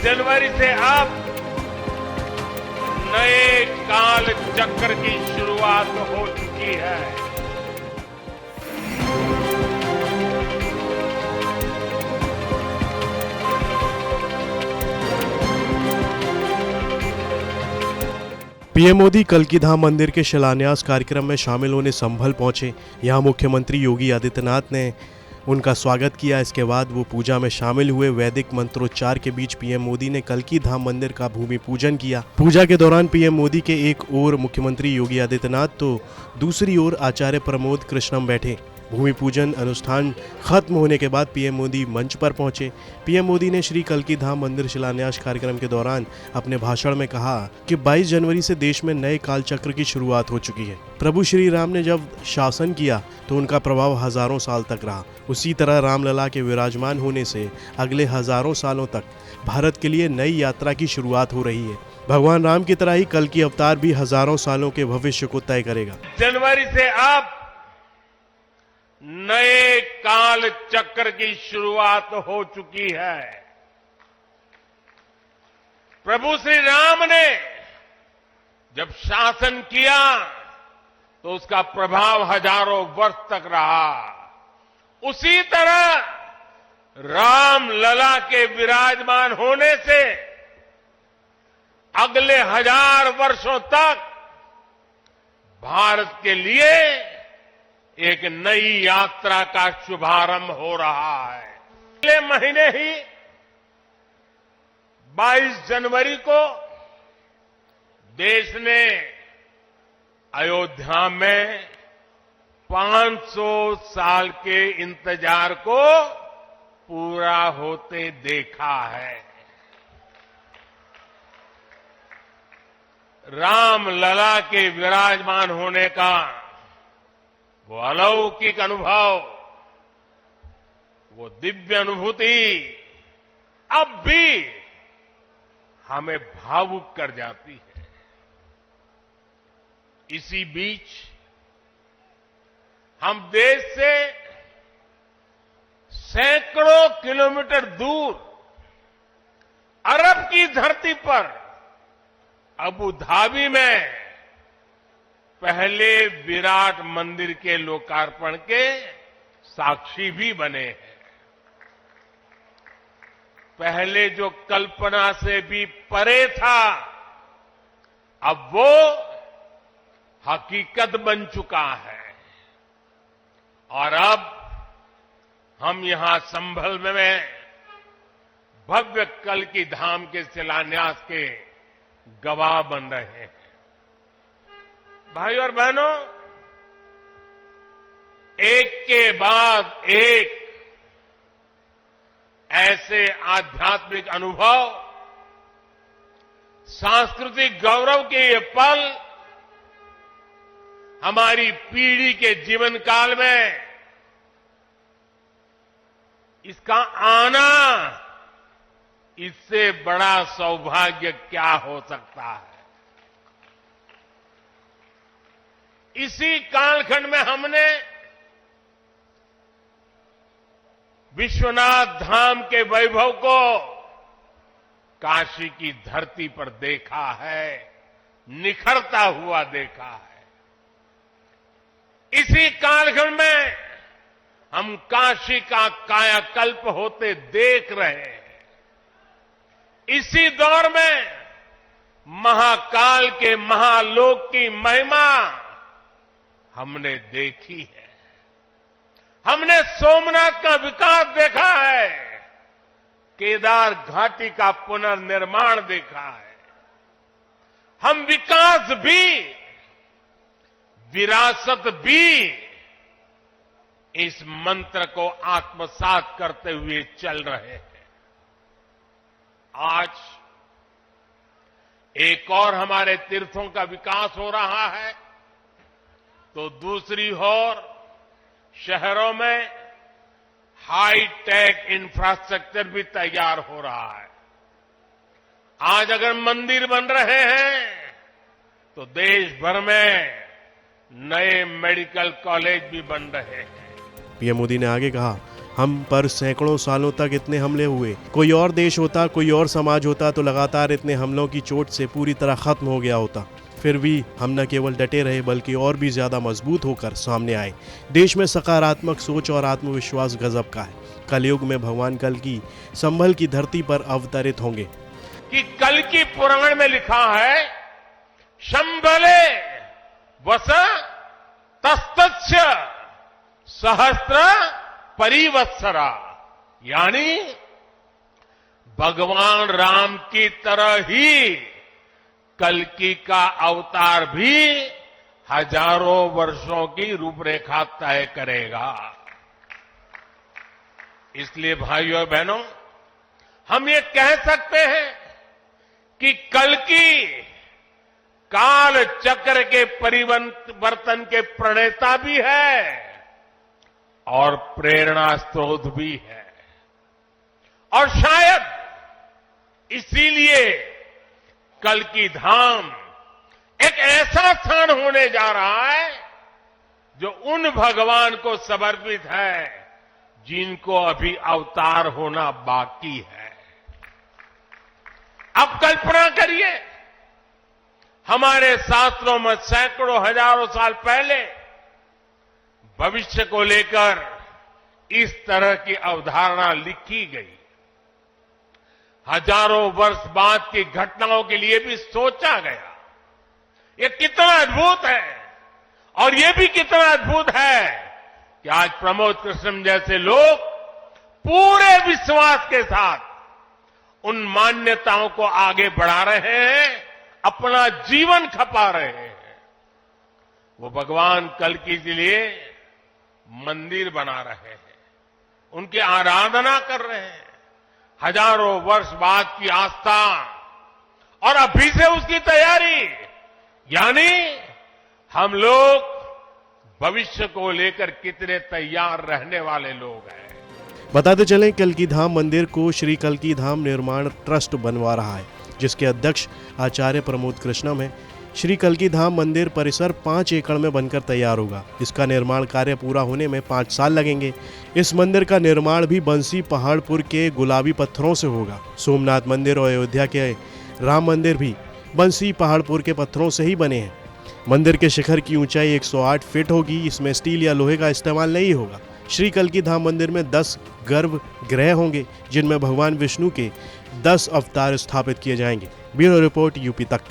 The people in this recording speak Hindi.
जनवरी से अब नए काल चक्र की शुरुआत हो चुकी है। पीएम मोदी कल की धाम मंदिर के शिलान्यास कार्यक्रम में शामिल होने संभल पहुंचे। यहां मुख्यमंत्री योगी आदित्यनाथ ने उनका स्वागत किया। इसके बाद वो पूजा में शामिल हुए। वैदिक मंत्रोच्चार के बीच पीएम मोदी ने कल की धाम मंदिर का भूमि पूजन किया। पूजा के दौरान पीएम मोदी के एक ओर मुख्यमंत्री योगी आदित्यनाथ तो दूसरी ओर आचार्य प्रमोद कृष्णम बैठे। भूमि पूजन अनुष्ठान खत्म होने के बाद पीएम मोदी मंच पर पहुंचे। पीएम मोदी ने श्री कल की धाम मंदिर शिलान्यास कार्यक्रम के दौरान अपने भाषण में कहा कि 22 जनवरी से देश में नए काल चक्र की शुरुआत हो चुकी है। प्रभु श्री राम ने जब शासन किया तो उनका प्रभाव हजारों साल तक रहा। उसी तरह रामलला के विराजमान होने से अगले हजारों सालों तक भारत के लिए नई यात्रा की शुरुआत हो रही है। भगवान राम की तरह ही कल की अवतार भी हजारों सालों के भविष्य को तय करेगा। जनवरी से अब नए काल चक्र की शुरुआत हो चुकी है। प्रभु श्री राम ने जब शासन किया तो उसका प्रभाव हजारों वर्ष तक रहा। उसी तरह राम लला के विराजमान होने से अगले 1000 वर्षों तक भारत के लिए एक नई यात्रा का शुभारंभ हो रहा है। अगले महीने ही 22 जनवरी को देश ने अयोध्या में 500 साल के इंतजार को पूरा होते देखा है। राम लला के विराजमान होने का वो अलौकिक अनुभव, वो दिव्य अनुभूति अब भी हमें भावुक कर जाती है। इसी बीच हम देश से सैकड़ों किलोमीटर दूर अरब की धरती पर अबू धाबी में पहले विराट मंदिर के लोकार्पण के साक्षी भी बने हैं। पहले जो कल्पना से भी परे था अब वो हकीकत बन चुका है। और अब हम यहां संभल में भव्य कल की धाम के शिलान्यास के गवाह बन रहे हैं। भाई और बहनों, एक के बाद एक ऐसे आध्यात्मिक अनुभव, सांस्कृतिक गौरव के ये पल हमारी पीढ़ी के जीवन काल में इसका आना, इससे बड़ा सौभाग्य क्या हो सकता है। इसी कालखंड में हमने विश्वनाथ धाम के वैभव को काशी की धरती पर देखा है, निखरता हुआ देखा है। इसी कालखंड में हम काशी का कायाकल्प होते देख रहे हैं। इसी दौर में महाकाल के महालोक की महिमा हमने देखी है। हमने सोमनाथ का विकास देखा है, केदार घाटी का पुनर्निर्माण देखा है। हम विकास भी, विरासत भी इस मंत्र को आत्मसात करते हुए चल रहे हैं। आज एक और हमारे तीर्थों का विकास हो रहा है तो दूसरी ओर शहरों में हाई टेक इंफ्रास्ट्रक्चर भी तैयार हो रहा है। आज अगर मंदिर बन रहे हैं तो देश भर में नए मेडिकल कॉलेज भी बन रहे हैं। पीएम मोदी ने आगे कहा, हम पर सैकड़ों सालों तक इतने हमले हुए। कोई और देश होता, कोई और समाज होता तो लगातार इतने हमलों की चोट से पूरी तरह खत्म हो गया होता। फिर भी हम न केवल डटे रहे बल्कि और भी ज्यादा मजबूत होकर सामने आए। देश में सकारात्मक सोच और आत्मविश्वास गजब का है। कलयुग में भगवान कल्कि संभल की धरती पर अवतरित होंगे। कि कल्कि पुराण में लिखा है, शंबले वस तस्तस्य सहस्त्र परिवत्सरा, यानी भगवान राम की तरह ही कल्कि का अवतार भी हजारों वर्षों की रूपरेखा तय करेगा। इसलिए भाइयों और बहनों, हम ये कह सकते हैं कि कल्कि काल चक्र के परिवर्तन के प्रणेता भी है और प्रेरणा स्रोत भी है। और शायद इसीलिए कल्कि धाम एक ऐसा स्थान होने जा रहा है जो उन भगवान को समर्पित है जिनको अभी अवतार होना बाकी है। अब कल्पना करिए, हमारे शास्त्रों में सैकड़ों हजारों साल पहले भविष्य को लेकर इस तरह की अवधारणा लिखी गई। हजारों वर्ष बाद की घटनाओं के लिए भी सोचा गया। ये कितना अद्भुत है। और ये भी कितना अद्भुत है कि आज प्रमोद कृष्णम जैसे लोग पूरे विश्वास के साथ उन मान्यताओं को आगे बढ़ा रहे हैं, अपना जीवन खपा रहे हैं। वो भगवान कल्कि के लिए मंदिर बना रहे हैं, उनकी आराधना कर रहे हैं। हजारों वर्ष बाद की आस्था और अभी से उसकी तैयारी, यानी हम लोग भविष्य को लेकर कितने तैयार रहने वाले लोग हैं। बताते चलें, कल्कि धाम मंदिर को श्री कल्कि धाम निर्माण ट्रस्ट बनवा रहा है, जिसके अध्यक्ष आचार्य प्रमोद कृष्णम है। श्री कल्कि धाम मंदिर परिसर 5 एकड़ में बनकर तैयार होगा। इसका निर्माण कार्य पूरा होने में 5 साल लगेंगे। इस मंदिर का निर्माण भी बंसी पहाड़पुर के गुलाबी पत्थरों से होगा। सोमनाथ मंदिर और अयोध्या के राम मंदिर भी बंसी पहाड़पुर के पत्थरों से ही बने हैं। मंदिर के शिखर की ऊंचाई 108 फीट होगी। इसमें स्टील या लोहे का इस्तेमाल नहीं होगा। श्री कल्कि धाम मंदिर में 10 गर्भगृह होंगे, जिनमें भगवान विष्णु के 10 अवतार स्थापित किए जाएंगे। ब्यूरो रिपोर्ट, यूपी तक।